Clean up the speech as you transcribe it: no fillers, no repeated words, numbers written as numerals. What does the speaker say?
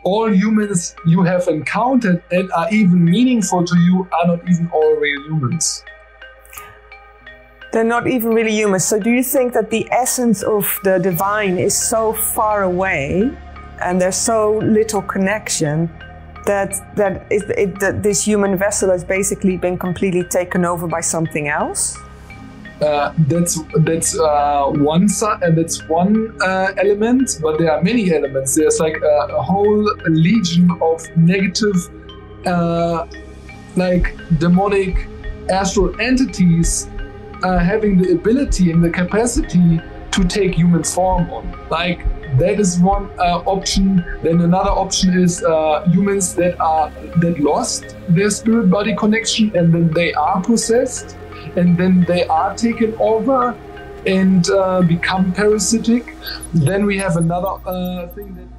all humans you have encountered and are even meaningful to you are not even all real humans. They're not even really humans. So do you think that the essence of the divine is so far away and there's so little connection that this human vessel has basically been completely taken over by something else? That's one side, and that's one element, but there are many elements. There's like a whole legion of negative, like demonic astral entities having the ability and the capacity to take human form on. Like that is one option. Then another option is humans that lost their spirit-body connection and then they are possessed and then they are taken over and become parasitic. Then we have another thing that